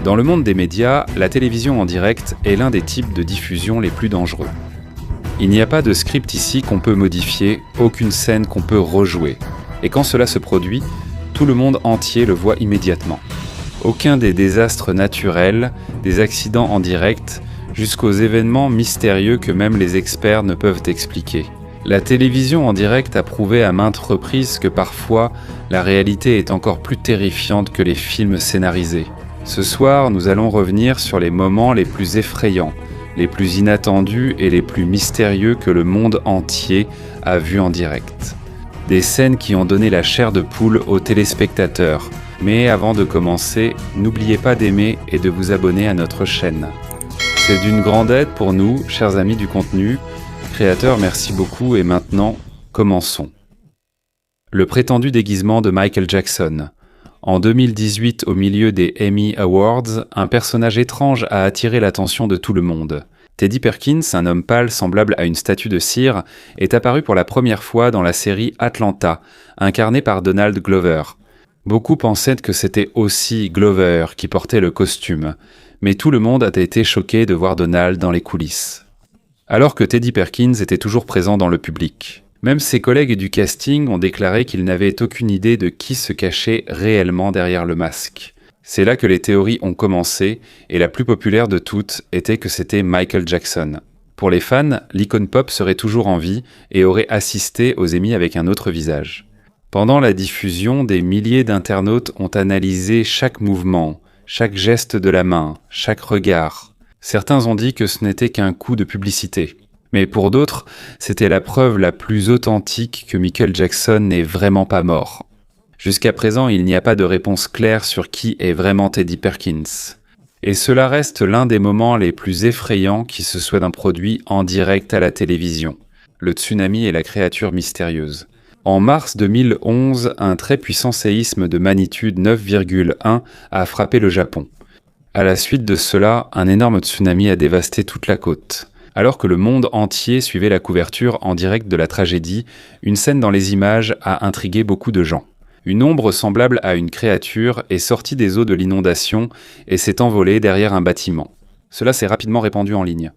Dans le monde des médias, la télévision en direct est l'un des types de diffusion les plus dangereux. Il n'y a pas de script ici qu'on peut modifier, aucune scène qu'on peut rejouer. Et quand cela se produit, tout le monde entier le voit immédiatement. Aucun des désastres naturels, des accidents en direct, jusqu'aux événements mystérieux que même les experts ne peuvent expliquer. La télévision en direct a prouvé à maintes reprises que parfois, la réalité est encore plus terrifiante que les films scénarisés. Ce soir, nous allons revenir sur les moments les plus effrayants, les plus inattendus et les plus mystérieux que le monde entier a vus en direct. Des scènes qui ont donné la chair de poule aux téléspectateurs. Mais avant de commencer, n'oubliez pas d'aimer et de vous abonner à notre chaîne. C'est d'une grande aide pour nous, chers amis du contenu. Créateurs, merci beaucoup et maintenant, commençons. Le prétendu déguisement de Michael Jackson. En 2018, au milieu des Emmy Awards, un personnage étrange a attiré l'attention de tout le monde. Teddy Perkins, un homme pâle semblable à une statue de cire, est apparu pour la première fois dans la série Atlanta, incarné par Donald Glover. Beaucoup pensaient que c'était aussi Glover qui portait le costume, mais tout le monde a été choqué de voir Donald dans les coulisses. Alors que Teddy Perkins était toujours présent dans le public. Même ses collègues du casting ont déclaré qu'ils n'avaient aucune idée de qui se cachait réellement derrière le masque. C'est là que les théories ont commencé, et la plus populaire de toutes était que c'était Michael Jackson. Pour les fans, l'icône pop serait toujours en vie et aurait assisté aux Emmy avec un autre visage. Pendant la diffusion, des milliers d'internautes ont analysé chaque mouvement, chaque geste de la main, chaque regard. Certains ont dit que ce n'était qu'un coup de publicité. Mais pour d'autres, c'était la preuve la plus authentique que Michael Jackson n'est vraiment pas mort. Jusqu'à présent, il n'y a pas de réponse claire sur qui est vraiment Teddy Perkins. Et cela reste l'un des moments les plus effrayants qui se soit d'un produit en direct à la télévision. Le tsunami et la créature mystérieuse. En mars 2011, un très puissant séisme de magnitude 9,1 a frappé le Japon. À la suite de cela, un énorme tsunami a dévasté toute la côte. Alors que le monde entier suivait la couverture en direct de la tragédie, une scène dans les images a intrigué beaucoup de gens. Une ombre semblable à une créature est sortie des eaux de l'inondation et s'est envolée derrière un bâtiment. Cela s'est rapidement répandu en ligne.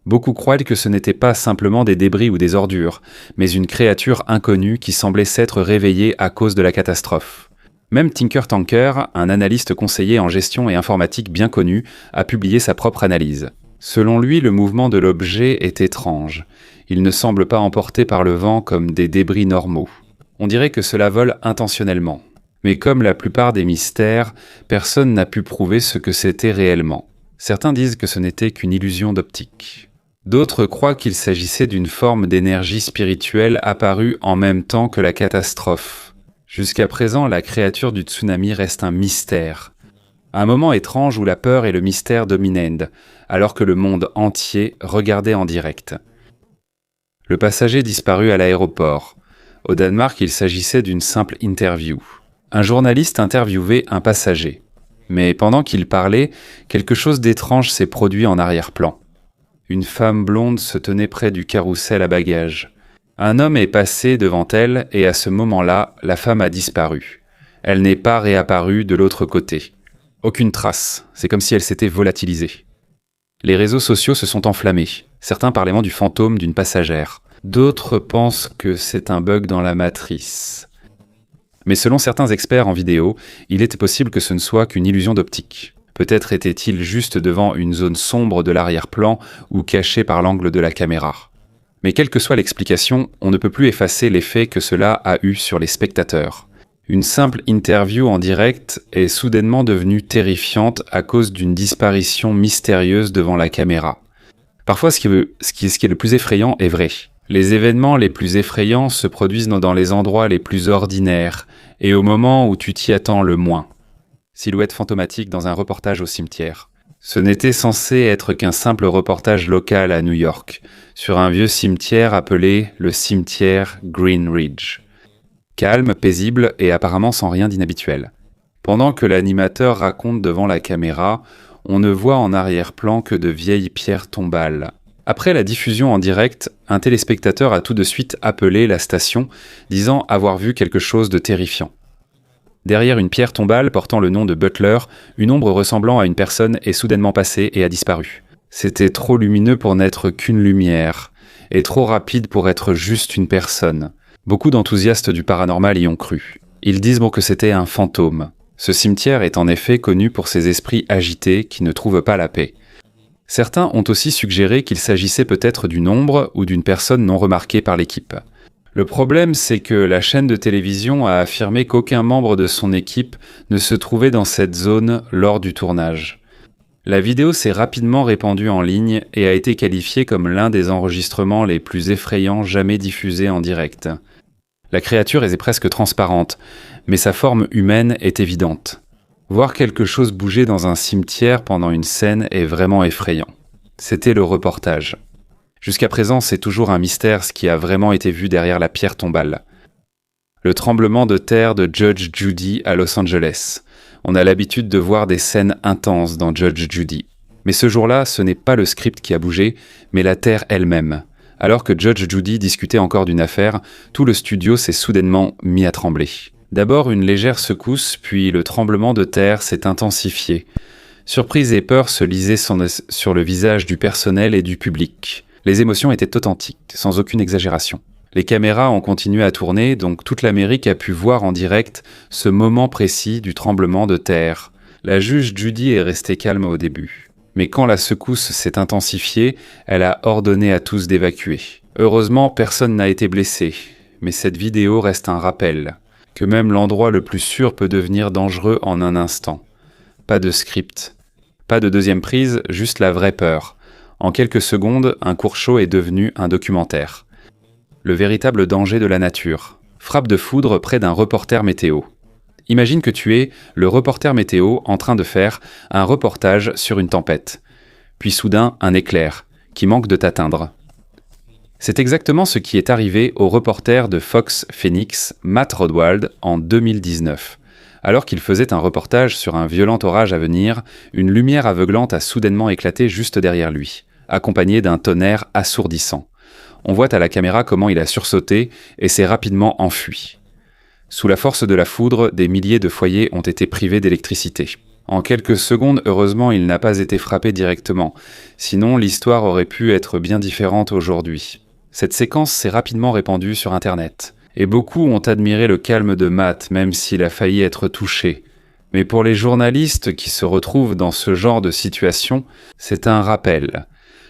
Beaucoup croient que ce n'était pas simplement des débris ou des ordures, mais une créature inconnue qui semblait s'être réveillée à cause de la catastrophe. Même Tinker Tanker, un analyste conseiller en gestion et informatique bien connu, a publié sa propre analyse. Selon lui, le mouvement de l'objet est étrange. Il ne semble pas emporté par le vent comme des débris normaux. On dirait que cela vole intentionnellement. Mais comme la plupart des mystères, personne n'a pu prouver ce que c'était réellement. Certains disent que ce n'était qu'une illusion d'optique. D'autres croient qu'il s'agissait d'une forme d'énergie spirituelle apparue en même temps que la catastrophe. Jusqu'à présent, la créature du tsunami reste un mystère. Un moment étrange où la peur et le mystère dominaient, alors que le monde entier regardait en direct. Le passager disparut à l'aéroport. Au Danemark, il s'agissait d'une simple interview. Un journaliste interviewait un passager. Mais pendant qu'il parlait, quelque chose d'étrange s'est produit en arrière-plan. Une femme blonde se tenait près du carrousel à bagages. Un homme est passé devant elle et à ce moment-là, la femme a disparu. Elle n'est pas réapparue de l'autre côté. Aucune trace, c'est comme si elle s'était volatilisée. Les réseaux sociaux se sont enflammés. Certains parlaient du fantôme d'une passagère. D'autres pensent que c'est un bug dans la matrice. Mais selon certains experts en vidéo, il est possible que ce ne soit qu'une illusion d'optique. Peut-être était-il juste devant une zone sombre de l'arrière-plan ou caché par l'angle de la caméra. Mais quelle que soit l'explication, on ne peut plus effacer l'effet que cela a eu sur les spectateurs. Une simple interview en direct est soudainement devenue terrifiante à cause d'une disparition mystérieuse devant la caméra. Parfois, ce qui est le plus effrayant est vrai. Les événements les plus effrayants se produisent dans les endroits les plus ordinaires et au moment où tu t'y attends le moins. Silhouette fantomatique dans un reportage au cimetière. Ce n'était censé être qu'un simple reportage local à New York, sur un vieux cimetière appelé le cimetière Green Ridge. Calme, paisible et apparemment sans rien d'inhabituel. Pendant que l'animateur raconte devant la caméra, on ne voit en arrière-plan que de vieilles pierres tombales. Après la diffusion en direct, un téléspectateur a tout de suite appelé la station, disant avoir vu quelque chose de terrifiant. Derrière une pierre tombale portant le nom de Butler, une ombre ressemblant à une personne est soudainement passée et a disparu. C'était trop lumineux pour n'être qu'une lumière, et trop rapide pour être juste une personne. Beaucoup d'enthousiastes du paranormal y ont cru. Ils disent que c'était un fantôme. Ce cimetière est en effet connu pour ses esprits agités qui ne trouvent pas la paix. Certains ont aussi suggéré qu'il s'agissait peut-être d'une ombre ou d'une personne non remarquée par l'équipe. Le problème, c'est que la chaîne de télévision a affirmé qu'aucun membre de son équipe ne se trouvait dans cette zone lors du tournage. La vidéo s'est rapidement répandue en ligne et a été qualifiée comme l'un des enregistrements les plus effrayants jamais diffusés en direct. La créature est presque transparente, mais sa forme humaine est évidente. Voir quelque chose bouger dans un cimetière pendant une scène est vraiment effrayant. C'était le reportage. Jusqu'à présent, c'est toujours un mystère ce qui a vraiment été vu derrière la pierre tombale. Le tremblement de terre de Judge Judy à Los Angeles. On a l'habitude de voir des scènes intenses dans Judge Judy. Mais ce jour-là, ce n'est pas le script qui a bougé, mais la terre elle-même. Alors que Judge Judy discutait encore d'une affaire, tout le studio s'est soudainement mis à trembler. D'abord une légère secousse, puis le tremblement de terre s'est intensifié. Surprise et peur se lisaient sur le visage du personnel et du public. Les émotions étaient authentiques, sans aucune exagération. Les caméras ont continué à tourner, donc toute l'Amérique a pu voir en direct ce moment précis du tremblement de terre. La juge Judy est restée calme au début. Mais quand la secousse s'est intensifiée, elle a ordonné à tous d'évacuer. Heureusement, personne n'a été blessé. Mais cette vidéo reste un rappel que même l'endroit le plus sûr peut devenir dangereux en un instant. Pas de script, pas de deuxième prise, juste la vraie peur. En quelques secondes, un court show est devenu un documentaire. Le véritable danger de la nature. Frappe de foudre près d'un reporter météo. Imagine que tu es le reporter météo en train de faire un reportage sur une tempête. Puis soudain, un éclair qui manque de t'atteindre. C'est exactement ce qui est arrivé au reporter de Fox Phoenix, Matt Rodwald, en 2019. Alors qu'il faisait un reportage sur un violent orage à venir, une lumière aveuglante a soudainement éclaté juste derrière lui, accompagnée d'un tonnerre assourdissant. On voit à la caméra comment il a sursauté et s'est rapidement enfui. Sous la force de la foudre, des milliers de foyers ont été privés d'électricité. En quelques secondes, heureusement, il n'a pas été frappé directement. Sinon, l'histoire aurait pu être bien différente aujourd'hui. Cette séquence s'est rapidement répandue sur Internet. Et beaucoup ont admiré le calme de Matt, même s'il a failli être touché. Mais pour les journalistes qui se retrouvent dans ce genre de situation, c'est un rappel.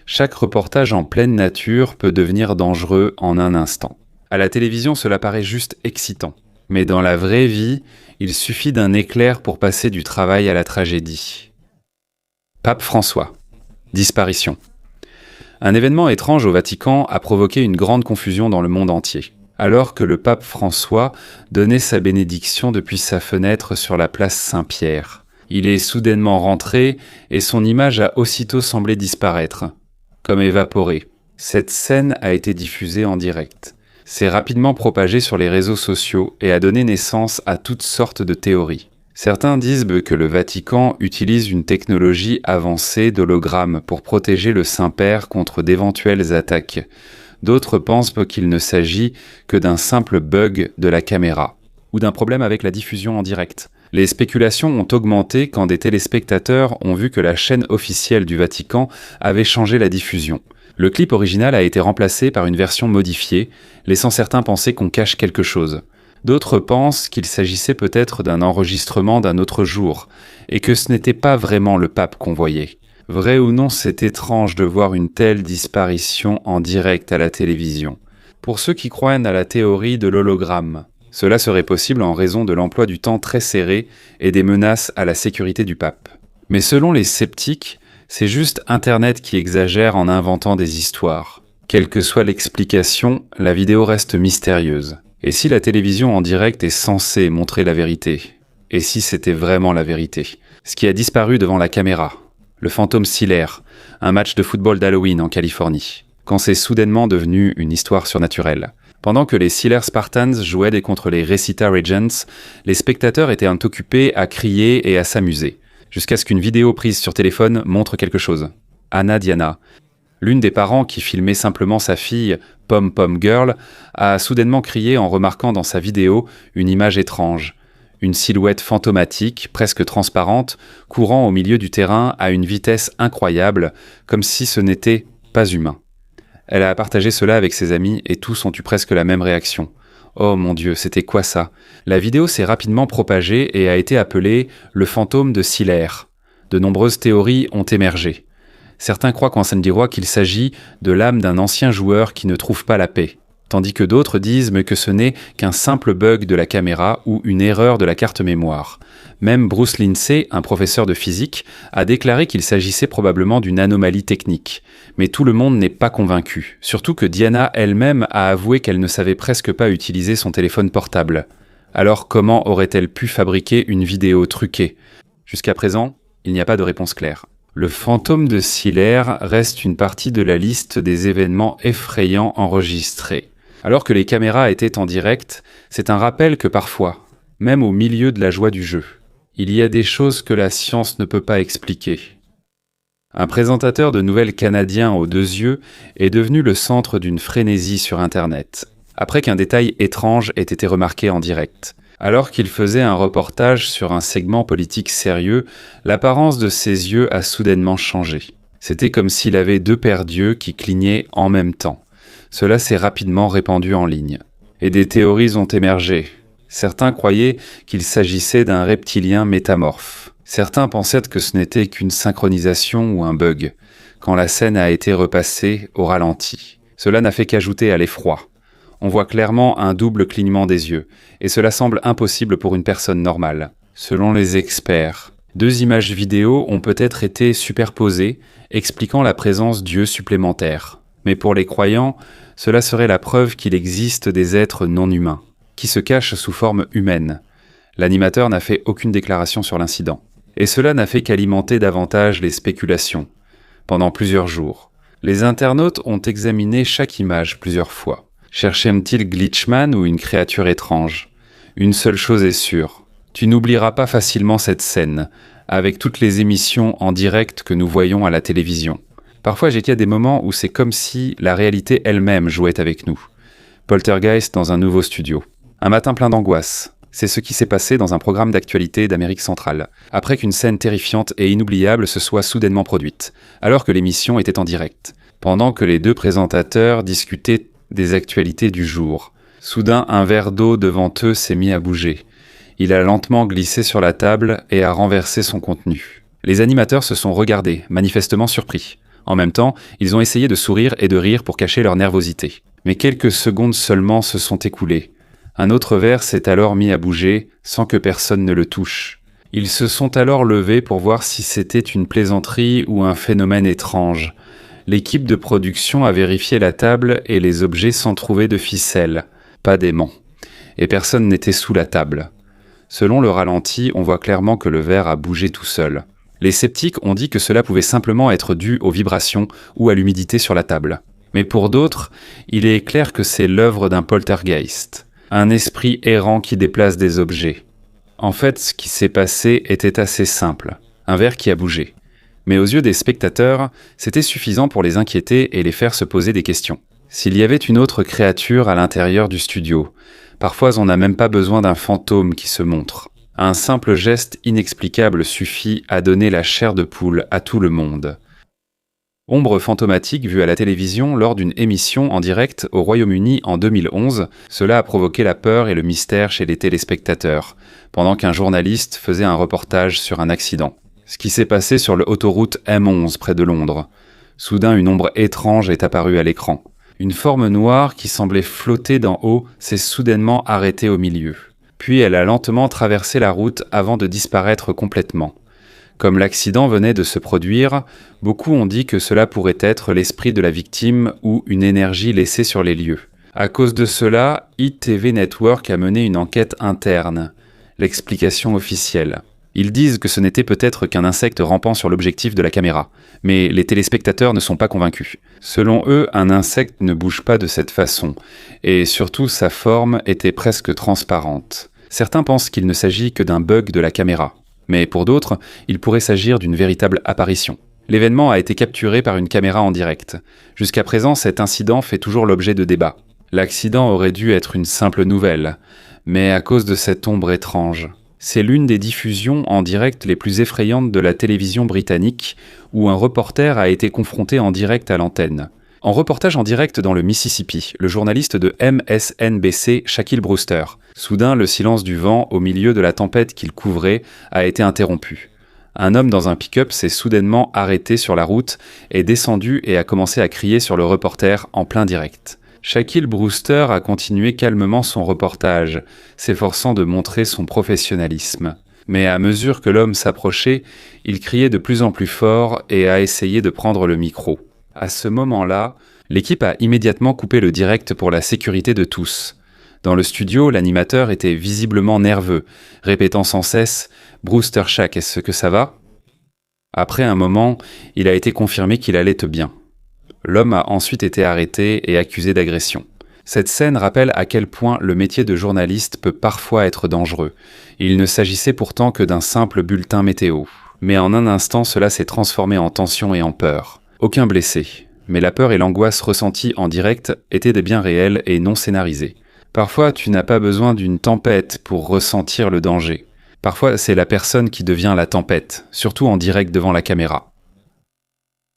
Chaque reportage en pleine nature peut devenir dangereux en un instant. À la télévision, cela paraît juste excitant. Mais dans la vraie vie, il suffit d'un éclair pour passer du travail à la tragédie. Pape François. Disparition. Un événement étrange au Vatican a provoqué une grande confusion dans le monde entier. Alors que le pape François donnait sa bénédiction depuis sa fenêtre sur la place Saint-Pierre. Il est soudainement rentré et son image a aussitôt semblé disparaître, comme évaporée. Cette scène a été diffusée en direct. S'est rapidement propagée sur les réseaux sociaux et a donné naissance à toutes sortes de théories. Certains disent que le Vatican utilise une technologie avancée d'hologramme pour protéger le Saint-Père contre d'éventuelles attaques. D'autres pensent qu'il ne s'agit que d'un simple bug de la caméra ou d'un problème avec la diffusion en direct. Les spéculations ont augmenté quand des téléspectateurs ont vu que la chaîne officielle du Vatican avait changé la diffusion. Le clip original a été remplacé par une version modifiée, laissant certains penser qu'on cache quelque chose. D'autres pensent qu'il s'agissait peut-être d'un enregistrement d'un autre jour, et que ce n'était pas vraiment le pape qu'on voyait. Vrai ou non, c'est étrange de voir une telle disparition en direct à la télévision. Pour ceux qui croient à la théorie de l'hologramme, cela serait possible en raison de l'emploi du temps très serré et des menaces à la sécurité du pape. Mais selon les sceptiques, c'est juste Internet qui exagère en inventant des histoires. Quelle que soit l'explication, la vidéo reste mystérieuse. Et si la télévision en direct est censée montrer la vérité? Et si c'était vraiment la vérité? Ce qui a disparu devant la caméra. Le fantôme Steelers, un match de football d'Halloween en Californie, quand c'est soudainement devenu une histoire surnaturelle. Pendant que les Steelers Spartans jouaient contre les Resita Regents, les spectateurs étaient occupés à crier et à s'amuser, jusqu'à ce qu'une vidéo prise sur téléphone montre quelque chose. Anna Diana, l'une des parents qui filmait simplement sa fille, Pom Pom Girl, a soudainement crié en remarquant dans sa vidéo une image étrange. Une silhouette fantomatique, presque transparente, courant au milieu du terrain à une vitesse incroyable, comme si ce n'était pas humain. Elle a partagé cela avec ses amis et tous ont eu presque la même réaction. Oh mon Dieu, c'était quoi ça? La vidéo s'est rapidement propagée et a été appelée « le fantôme de Sillère ». De nombreuses théories ont émergé. Certains croient qu'il s'agit de l'âme d'un ancien joueur qui ne trouve pas la paix, tandis que d'autres disent que ce n'est qu'un simple bug de la caméra ou une erreur de la carte mémoire. Même Bruce Lindsay, un professeur de physique, a déclaré qu'il s'agissait probablement d'une anomalie technique. Mais tout le monde n'est pas convaincu, surtout que Diana elle-même a avoué qu'elle ne savait presque pas utiliser son téléphone portable. Alors comment aurait-elle pu fabriquer une vidéo truquée? Jusqu'à présent, il n'y a pas de réponse claire. Le fantôme de Sillère reste une partie de la liste des événements effrayants enregistrés. Alors que les caméras étaient en direct, c'est un rappel que parfois, même au milieu de la joie du jeu, il y a des choses que la science ne peut pas expliquer. Un présentateur de nouvelles canadien aux 2 yeux est devenu le centre d'une frénésie sur Internet, après qu'un détail étrange ait été remarqué en direct. Alors qu'il faisait un reportage sur un segment politique sérieux, l'apparence de ses yeux a soudainement changé. C'était comme s'il avait 2 paires d'yeux qui clignaient en même temps. Cela s'est rapidement répandu en ligne. Et des théories ont émergé. Certains croyaient qu'il s'agissait d'un reptilien métamorphe. Certains pensaient que ce n'était qu'une synchronisation ou un bug, quand la scène a été repassée au ralenti. Cela n'a fait qu'ajouter à l'effroi. On voit clairement un double clignement des yeux, et cela semble impossible pour une personne normale. Selon les experts, 2 images vidéo ont peut-être été superposées, expliquant la présence d'yeux supplémentaires. Mais pour les croyants, cela serait la preuve qu'il existe des êtres non humains, qui se cachent sous forme humaine. L'animateur n'a fait aucune déclaration sur l'incident. Et cela n'a fait qu'alimenter davantage les spéculations. Pendant plusieurs jours, les internautes ont examiné chaque image plusieurs fois. Cherchait-il Glitchman ou une créature étrange? Une seule chose est sûre, tu n'oublieras pas facilement cette scène, avec toutes les émissions en direct que nous voyons à la télévision. Parfois j'étais à des moments où c'est comme si la réalité elle-même jouait avec nous. Poltergeist dans un nouveau studio. Un matin plein d'angoisse. C'est ce qui s'est passé dans un programme d'actualité d'Amérique centrale, après qu'une scène terrifiante et inoubliable se soit soudainement produite, alors que l'émission était en direct, pendant que les 2 présentateurs discutaient des actualités du jour. Soudain, un verre d'eau devant eux s'est mis à bouger. Il a lentement glissé sur la table et a renversé son contenu. Les animateurs se sont regardés, manifestement surpris. En même temps, ils ont essayé de sourire et de rire pour cacher leur nervosité. Mais quelques secondes seulement se sont écoulées. Un autre verre s'est alors mis à bouger, sans que personne ne le touche. Ils se sont alors levés pour voir si c'était une plaisanterie ou un phénomène étrange. L'équipe de production a vérifié la table et les objets sans trouver de ficelle, pas d'aimant. Et personne n'était sous la table. Selon le ralenti, on voit clairement que le verre a bougé tout seul. Les sceptiques ont dit que cela pouvait simplement être dû aux vibrations ou à l'humidité sur la table. Mais pour d'autres, il est clair que c'est l'œuvre d'un poltergeist, un esprit errant qui déplace des objets. En fait, ce qui s'est passé était assez simple. Un verre qui a bougé. Mais aux yeux des spectateurs, c'était suffisant pour les inquiéter et les faire se poser des questions. S'il y avait une autre créature à l'intérieur du studio, parfois on n'a même pas besoin d'un fantôme qui se montre. Un simple geste inexplicable suffit à donner la chair de poule à tout le monde. Ombre fantomatique vue à la télévision lors d'une émission en direct au Royaume-Uni en 2011, cela a provoqué la peur et le mystère chez les téléspectateurs, pendant qu'un journaliste faisait un reportage sur un accident. Ce qui s'est passé sur l'autoroute M11 près de Londres. Soudain, une ombre étrange est apparue à l'écran. Une forme noire qui semblait flotter d'en haut s'est soudainement arrêtée au milieu. Puis elle a lentement traversé la route avant de disparaître complètement. Comme l'accident venait de se produire, beaucoup ont dit que cela pourrait être l'esprit de la victime ou une énergie laissée sur les lieux. À cause de cela, ITV Network a mené une enquête interne. L'explication officielle. Ils disent que ce n'était peut-être qu'un insecte rampant sur l'objectif de la caméra, mais les téléspectateurs ne sont pas convaincus. Selon eux, un insecte ne bouge pas de cette façon, et surtout sa forme était presque transparente. Certains pensent qu'il ne s'agit que d'un bug de la caméra, mais pour d'autres, il pourrait s'agir d'une véritable apparition. L'événement a été capturé par une caméra en direct. Jusqu'à présent, cet incident fait toujours l'objet de débats. L'accident aurait dû être une simple nouvelle, mais à cause de cette ombre étrange. C'est l'une des diffusions en direct les plus effrayantes de la télévision britannique, où un reporter a été confronté en direct à l'antenne. En reportage en direct dans le Mississippi, le journaliste de MSNBC, Shaquille Brewster. Soudain, le silence du vent, au milieu de la tempête qu'il couvrait, a été interrompu. Un homme dans un pick-up s'est soudainement arrêté sur la route, est descendu et a commencé à crier sur le reporter en plein direct. Shaquille Brewster a continué calmement son reportage, s'efforçant de montrer son professionnalisme. Mais à mesure que l'homme s'approchait, il criait de plus en plus fort et a essayé de prendre le micro. À ce moment-là, l'équipe a immédiatement coupé le direct pour la sécurité de tous. Dans le studio, l'animateur était visiblement nerveux, répétant sans cesse « Brewster Shaq, est-ce que ça va ?» Après un moment, il a été confirmé qu'il allait bien. L'homme a ensuite été arrêté et accusé d'agression. Cette scène rappelle à quel point le métier de journaliste peut parfois être dangereux. Il ne s'agissait pourtant que d'un simple bulletin météo. Mais en un instant, cela s'est transformé en tension et en peur. Aucun blessé, mais la peur et l'angoisse ressenties en direct étaient des biens réels et non scénarisés. Parfois, tu n'as pas besoin d'une tempête pour ressentir le danger. Parfois, c'est la personne qui devient la tempête, surtout en direct devant la caméra.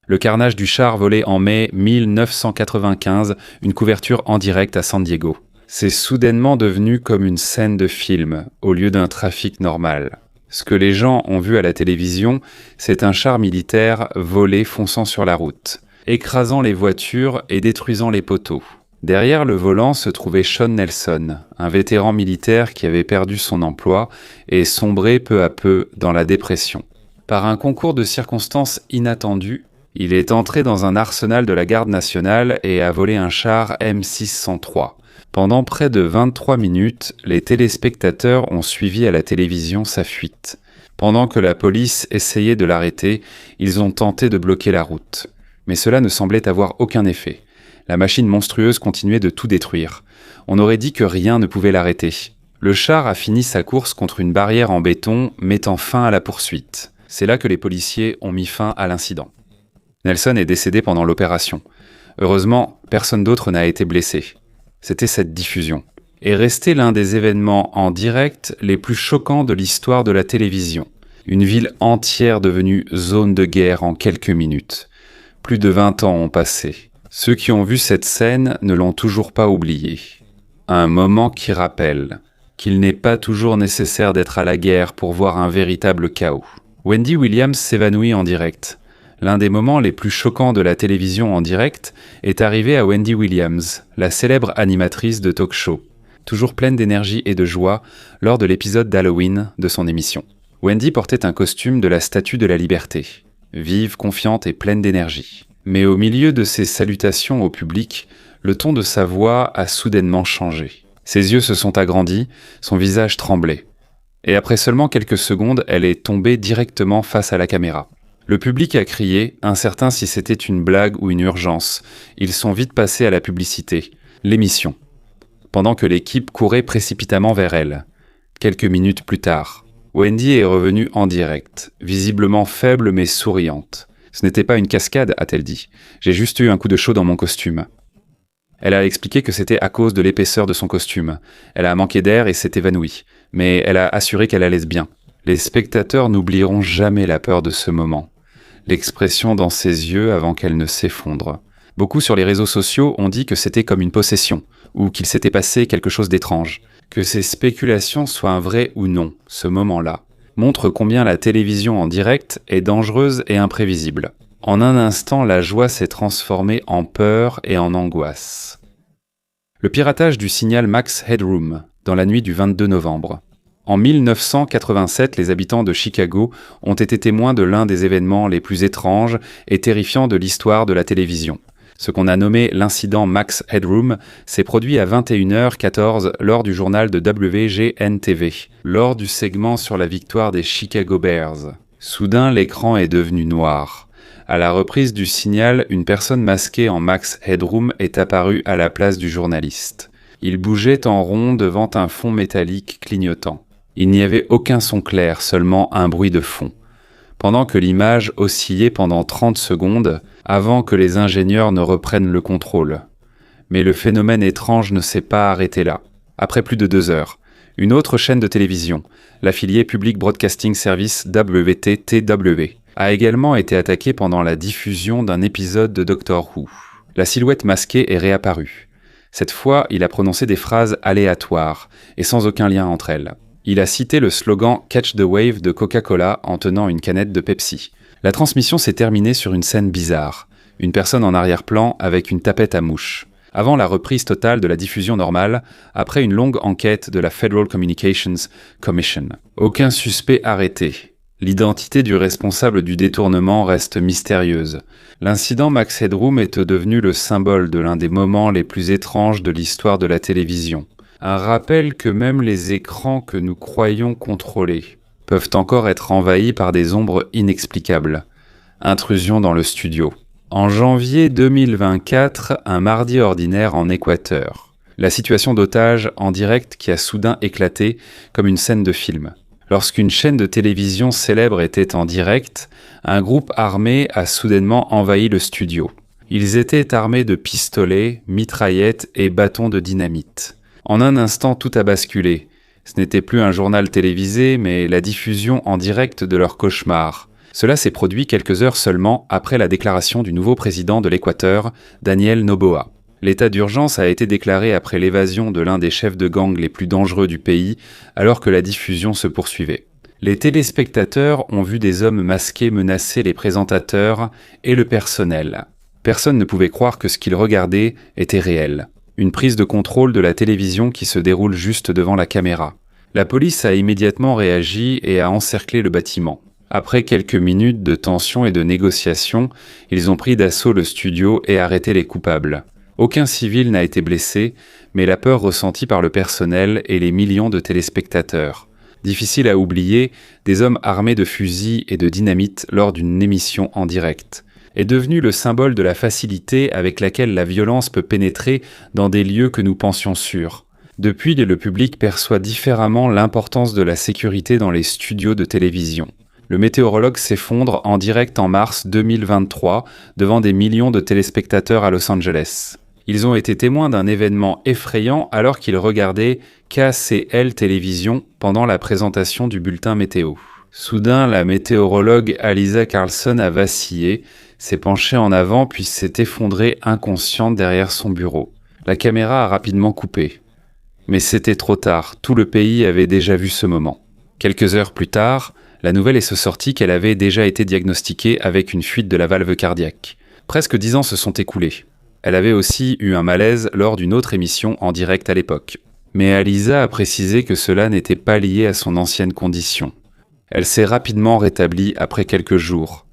Le carnage du char volé en mai 1995, une couverture en direct à San Diego. C'est soudainement devenu comme une scène de film, au lieu d'un trafic normal. Ce que les gens ont vu à la télévision, c'est un char militaire volé fonçant sur la route, écrasant les voitures et détruisant les poteaux. Derrière le volant se trouvait Sean Nelson, un vétéran militaire qui avait perdu son emploi et sombré peu à peu dans la dépression. Par un concours de circonstances inattendues, il est entré dans un arsenal de la garde nationale et a volé un char M603. Pendant près de 23 minutes, les téléspectateurs ont suivi à la télévision sa fuite. Pendant que la police essayait de l'arrêter, ils ont tenté de bloquer la route. Mais cela ne semblait avoir aucun effet. La machine monstrueuse continuait de tout détruire. On aurait dit que rien ne pouvait l'arrêter. Le char a fini sa course contre une barrière en béton, mettant fin à la poursuite. C'est là que les policiers ont mis fin à l'incident. Nelson est décédé pendant l'opération. Heureusement, personne d'autre n'a été blessé. C'était cette diffusion. Est resté l'un des événements en direct les plus choquants de l'histoire de la télévision. Une ville entière devenue zone de guerre en quelques minutes. Plus de 20 ans ont passé. Ceux qui ont vu cette scène ne l'ont toujours pas oublié. Un moment qui rappelle qu'il n'est pas toujours nécessaire d'être à la guerre pour voir un véritable chaos. Wendy Williams s'évanouit en direct. L'un des moments les plus choquants de la télévision en direct est arrivé à Wendy Williams, la célèbre animatrice de talk-show, toujours pleine d'énergie et de joie lors de l'épisode d'Halloween de son émission. Wendy portait un costume de la Statue de la Liberté, vive, confiante et pleine d'énergie. Mais au milieu de ses salutations au public, le ton de sa voix a soudainement changé. Ses yeux se sont agrandis, son visage tremblait. Et après seulement quelques secondes, elle est tombée directement face à la caméra. Le public a crié, incertain si c'était une blague ou une urgence. Ils sont vite passés à la publicité, l'émission, pendant que l'équipe courait précipitamment vers elle. Quelques minutes plus tard, Wendy est revenue en direct, visiblement faible mais souriante. Ce n'était pas une cascade, a-t-elle dit. J'ai juste eu un coup de chaud dans mon costume. Elle a expliqué que c'était à cause de l'épaisseur de son costume. Elle a manqué d'air et s'est évanouie, mais elle a assuré qu'elle allait bien. Les spectateurs n'oublieront jamais la peur de ce moment. L'expression dans ses yeux avant qu'elle ne s'effondre. Beaucoup sur les réseaux sociaux ont dit que c'était comme une possession, ou qu'il s'était passé quelque chose d'étrange. Que ces spéculations soient vraies ou non, ce moment-là, montre combien la télévision en direct est dangereuse et imprévisible. En un instant, la joie s'est transformée en peur et en angoisse. Le piratage du signal Max Headroom, dans la nuit du 22 novembre. En 1987, les habitants de Chicago ont été témoins de l'un des événements les plus étranges et terrifiants de l'histoire de la télévision. Ce qu'on a nommé l'incident Max Headroom s'est produit à 21h14 lors du journal de WGN-TV, lors du segment sur la victoire des Chicago Bears. Soudain, l'écran est devenu noir. À la reprise du signal, une personne masquée en Max Headroom est apparue à la place du journaliste. Il bougeait en rond devant un fond métallique clignotant. Il n'y avait aucun son clair, seulement un bruit de fond. Pendant que l'image oscillait pendant 30 secondes, avant que les ingénieurs ne reprennent le contrôle. Mais le phénomène étrange ne s'est pas arrêté là. Après plus de 2 heures, Une autre chaîne de télévision, l'affiliée Public Broadcasting Service WTTW, a également été attaquée pendant la diffusion d'un épisode de Doctor Who. La silhouette masquée est réapparue. Cette fois, il a prononcé des phrases aléatoires et sans aucun lien entre elles. Il a cité le slogan « Catch the Wave » de Coca-Cola en tenant une canette de Pepsi. La transmission s'est terminée sur une scène bizarre. Une personne en arrière-plan avec une tapette à mouches. Avant la reprise totale de la diffusion normale, après une longue enquête de la Federal Communications Commission. Aucun suspect arrêté. L'identité du responsable du détournement reste mystérieuse. L'incident Max Headroom est devenu le symbole de l'un des moments les plus étranges de l'histoire de la télévision. Un rappel que même les écrans que nous croyons contrôler peuvent encore être envahis par des ombres inexplicables. Intrusion dans le studio. En janvier 2024, un mardi ordinaire en Équateur. La situation d'otage en direct qui a soudain éclaté comme une scène de film. Lorsqu'une chaîne de télévision célèbre était en direct, un groupe armé a soudainement envahi le studio. Ils étaient armés de pistolets, mitraillettes et bâtons de dynamite. En un instant, tout a basculé. Ce n'était plus un journal télévisé, mais la diffusion en direct de leur cauchemar. Cela s'est produit quelques heures seulement après la déclaration du nouveau président de l'Équateur, Daniel Noboa. L'état d'urgence a été déclaré après l'évasion de l'un des chefs de gang les plus dangereux du pays, alors que la diffusion se poursuivait. Les téléspectateurs ont vu des hommes masqués menacer les présentateurs et le personnel. Personne ne pouvait croire que ce qu'ils regardaient était réel. Une prise de contrôle de la télévision qui se déroule juste devant la caméra. La police a immédiatement réagi et a encerclé le bâtiment. Après quelques minutes de tension et de négociation, ils ont pris d'assaut le studio et arrêté les coupables. Aucun civil n'a été blessé, mais la peur ressentie par le personnel et les millions de téléspectateurs. Difficile à oublier, des hommes armés de fusils et de dynamite lors d'une émission en direct. Est devenu le symbole de la facilité avec laquelle la violence peut pénétrer dans des lieux que nous pensions sûrs. Depuis, le public perçoit différemment l'importance de la sécurité dans les studios de télévision. Le météorologue s'effondre en direct en mars 2023 devant des millions de téléspectateurs à Los Angeles. Ils ont été témoins d'un événement effrayant alors qu'ils regardaient KCL Télévision pendant la présentation du bulletin météo. Soudain, la météorologue Alisa Carlson a vacillé, s'est penchée en avant puis s'est effondrée inconsciente derrière son bureau. La caméra a rapidement coupé. Mais c'était trop tard, tout le pays avait déjà vu ce moment. Quelques heures plus tard, la nouvelle est sortie qu'elle avait déjà été diagnostiquée avec une fuite de la valve cardiaque. Presque 10 ans se sont écoulés. Elle avait aussi eu un malaise lors d'une autre émission en direct à l'époque. Mais Alisa a précisé que cela n'était pas lié à son ancienne condition. Elle s'est rapidement rétablie après quelques jours.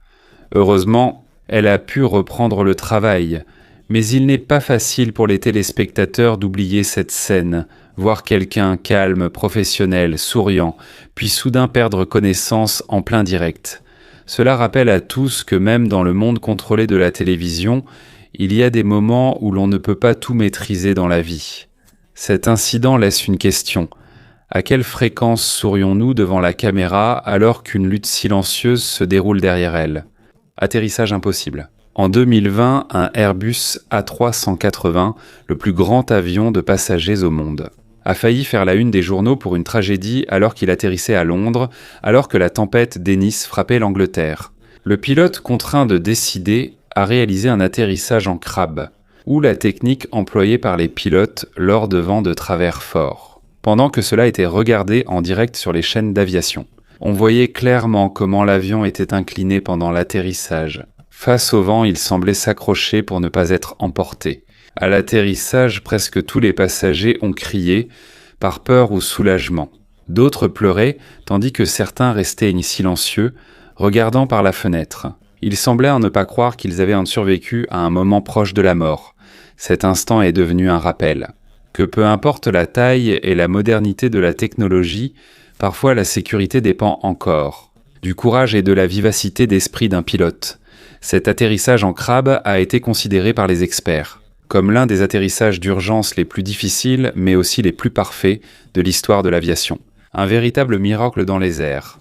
Heureusement, elle a pu reprendre le travail, mais il n'est pas facile pour les téléspectateurs d'oublier cette scène, voir quelqu'un calme, professionnel, souriant, puis soudain perdre connaissance en plein direct. Cela rappelle à tous que même dans le monde contrôlé de la télévision, il y a des moments où l'on ne peut pas tout maîtriser dans la vie. Cet incident laisse une question. À quelle fréquence sourions-nous devant la caméra alors qu'une lutte silencieuse se déroule derrière elle ? Atterrissage impossible. En 2020, un Airbus A380, le plus grand avion de passagers au monde, a failli faire la une des journaux pour une tragédie alors qu'il atterrissait à Londres, alors que la tempête Dennis frappait l'Angleterre. Le pilote, contraint de décider, a réalisé un atterrissage en crabe, ou la technique employée par les pilotes lors de vents de travers forts. Pendant que cela était regardé en direct sur les chaînes d'aviation, on voyait clairement comment l'avion était incliné pendant l'atterrissage. Face au vent, il semblait s'accrocher pour ne pas être emporté. À l'atterrissage, presque tous les passagers ont crié, par peur ou soulagement. D'autres pleuraient, tandis que certains restaient silencieux, regardant par la fenêtre. Il semblait à ne pas croire qu'ils avaient survécu à un moment proche de la mort. Cet instant est devenu un rappel. Que peu importe la taille et la modernité de la technologie, parfois la sécurité dépend encore du courage et de la vivacité d'esprit d'un pilote. Cet atterrissage en crabe a été considéré par les experts comme l'un des atterrissages d'urgence les plus difficiles, mais aussi les plus parfaits de l'histoire de l'aviation. Un véritable miracle dans les airs.